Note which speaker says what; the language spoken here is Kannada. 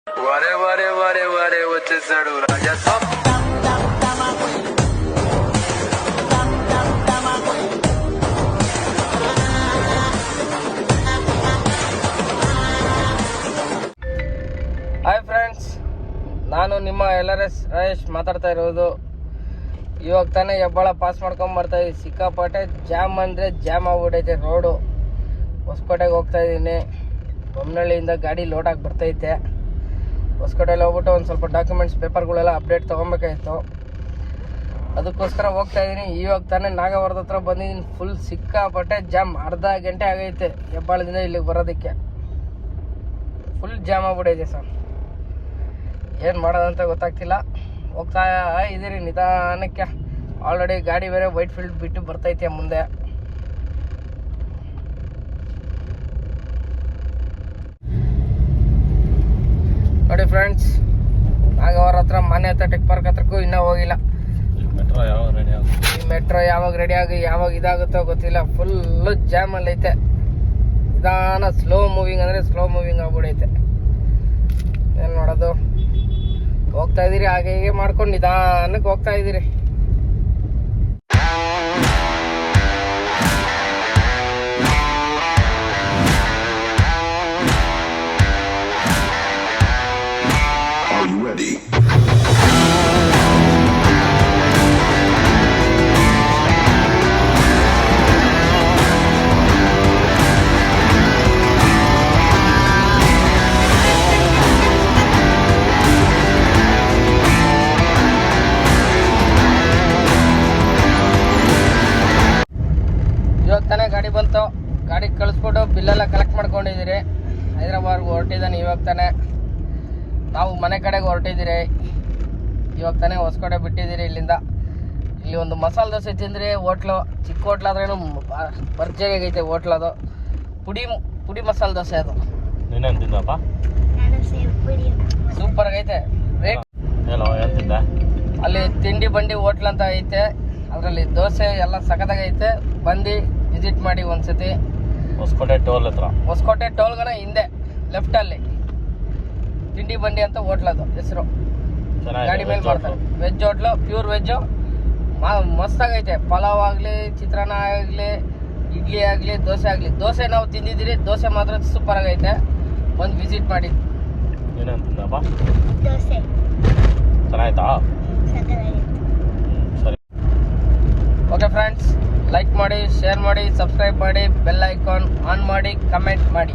Speaker 1: వరే వరే వరే వరే వచ్చేసాడు రాజా సాబ్. ಹಾಯ್ ಫ್ರೆಂಡ್ಸ್, ನಾನು ನಿಮ್ಮ LRS ರಾಜೇಶ್ ಮಾತಾಡ್ತಾ ಇರೋದು. ಇವಾಗ ತಾನೇ ಹೆಬ್ಬಾಳ ಪಾಸ್ ಮಾಡ್ಕೊಂಡು ಬರ್ತಾಯಿದ್ದೀನಿ. ಸಿಕ್ಕಾಪಟ್ಟೆ ಜಾಮ್ ಅಂದರೆ ಜಾಮ್ ಆಗ್ಬಿಟ್ಟೈತೆ ರೋಡು. ಹೊಸಕೋಟೆಗೆ ಹೋಗ್ತಾ ಇದ್ದೀನಿ. ಬೊಮ್ಮನಹಳ್ಳಿಯಿಂದ ಗಾಡಿ ಲೋಡಾಗಿ ಬರ್ತೈತೆ. ಹೊಸಕೋಟೆಯಲ್ಲಿ ಹೋಗ್ಬಿಟ್ಟು ಒಂದು ಸ್ವಲ್ಪ ಡಾಕ್ಯುಮೆಂಟ್ಸ್ ಪೇಪರ್ಗಳೆಲ್ಲ ಅಪ್ಡೇಟ್ ತೊಗೊಬೇಕಾಯಿತು. ಅದಕ್ಕೋಸ್ಕರ ಹೋಗ್ತಾ ಇದ್ದೀನಿ. ಇವಾಗ ತಾನೇ ನಾಗವರದ ಹತ್ರ ಬಂದಿದ್ದೀನಿ. ಫುಲ್ ಸಿಕ್ಕಾಪಟ್ಟೆ ಜಾಮ್. ಅರ್ಧ ಗಂಟೆ ಆಗೈತೆ ಹೆಬ್ಬಾಳದಿಂದ ಇಲ್ಲಿಗೆ ಬರೋದಕ್ಕೆ. ಫುಲ್ ಜಾಮ್ ಆಗ್ಬಿಟ್ಟೈತೆ ಸರ್. ಏನು ಮಾಡೋದಂತ ಗೊತ್ತಾಗ್ತಿಲ್ಲ. ಹೋಗ್ತಾ ಇದ್ದೀರಿ ನಿಧಾನಕ್ಕೆ. ಆಲ್ರೆಡಿ ಗಾಡಿ ಬೇರೆ ವೈಟ್ ಫೀಲ್ಡ್ ಬಿಟ್ಟು ಬರ್ತೈತೆ ಮುಂದೆ. ನೋಡಿ ಫ್ರೆಂಡ್ಸ್, ನಾಗವರ ಹತ್ರ ಮನೆ ಹತ್ರ ಟೆಕ್ ಪಾರ್ಕ್ ಹತ್ರಕ್ಕೂ ಇನ್ನೂ ಹೋಗಿಲ್ಲ. ಈ ಮೆಟ್ರೋ ಯಾವಾಗ ರೆಡಿ ಆಗಿ ಯಾವಾಗ ಇದಾಗುತ್ತೋ ಗೊತ್ತಿಲ್ಲ. ಫುಲ್ಲು ಜಾಮಲ್ಲಿ ಐತೆ. ನಿಧಾನ ಸ್ಲೋ ಮೂವಿಂಗ್ ಅಂದರೆ ಸ್ಲೋ ಮೂವಿಂಗ್ ಆಗ್ಬಿಡೈತೆ. ಏನು ಮಾಡೋದು, ಹೋಗ್ತಾ ಇದ್ದೀರಿ. ಹಾಗೆ ಹೀಗೆ ಮಾಡ್ಕೊಂಡು ನಿಧಾನಕ್ಕೆ ಹೋಗ್ತಾ ಇದ್ದೀರಿ. ಇವಾಗ ತಾನೇ ಗಾಡಿ ಬಂತು. ಗಾಡಿ ಕಳಿಸ್ಬಿಟ್ಟು ಬಿಲ್ಲೆಲ್ಲ ಕಲೆಕ್ಟ್ ಮಾಡ್ಕೊಂಡಿದ್ದೀರಿ. ಹೈದ್ರಾಬಾದ್ಗೆ ಹೊರಟಿದ್ದಾನೆ ಇವಾಗ ತಾನೇ. ನಾವು ಮನೆ ಕಡೆಗೆ ಹೊರಟಿದ್ದೀರಿ. ಇವಾಗ ತಾನೇ ಹೊಸಕೋಟೆ ಬಿಟ್ಟಿದ್ದೀರಿ. ಇಲ್ಲಿಂದ ಇಲ್ಲಿ ಒಂದು ಮಸಾಲೆ ದೋಸೆ ತಿಂದರೆ ಹೋಟ್ಲು, ಚಿಕ್ಕ ಹೋಟ್ಲಾದ್ರೇನು ಭರ್ಜರಿಯಾಗೈತೆ ಹೋಟ್ಲದು. ಪುಡಿ ಮಸಾಲೆ ದೋಸೆ ಅದು. ಸೂಪರ್ ಆಗೈತೆ. ರೇಟ್ ಅಲ್ಲಿ ತಿಂಡಿ ಬಂಡಿ ಹೋಟ್ಲ್ ಅಂತ ಐತೆ. ಅದರಲ್ಲಿ ದೋಸೆ ಎಲ್ಲ ಸಖತ್ತಾಗೈತೆ. ಬಂದು ವಿಸಿಟ್ ಮಾಡಿ ಒಂದ್ಸತಿ. ಹೊಸಕೋಟೆ ಟೋಲ್ ಹತ್ರ, ಹೊಸಕೋಟೆ ಟೋಲ್ಗನ ಹಿಂದೆ ಲೆಫ್ಟಲ್ಲಿ ತಿಂಡಿ ಬಂಡಿ ಅಂತ ಹೋಟ್ಲದು ಹೆಸರು. ಗಾಡಿ ಮೇಲೆ ಮಾಡ್ತಾರೆ. Veg hotel, pure veg. ಮಸ್ತಾಗೈತೆ. ಪಲಾವ್ ಆಗಲಿ, ಚಿತ್ರಾನ್ನ ಆಗಲಿ, ಇಡ್ಲಿ ಆಗಲಿ, ದೋಸೆ ಆಗಲಿ. ದೋಸೆ ನಾವು ತಿಂದಿದ್ದೀರಿ. ದೋಸೆ ಮಾತ್ರ ಸೂಪರ್ ಆಗೈತೆ. ಒಂದು ವಿಸಿಟ್ ಮಾಡಿ. ಚೆನ್ನಾಯ್ತಾ? ಸರಿ. ಓಕೆ ಫ್ರೆಂಡ್ಸ್, ಲೈಕ್ ಮಾಡಿ, ಶೇರ್ ಮಾಡಿ, ಸಬ್ಸ್ಕ್ರೈಬ್ ಮಾಡಿ, ಬೆಲ್ ಐಕಾನ್ ಆನ್ ಮಾಡಿ, ಕಮೆಂಟ್ ಮಾಡಿ.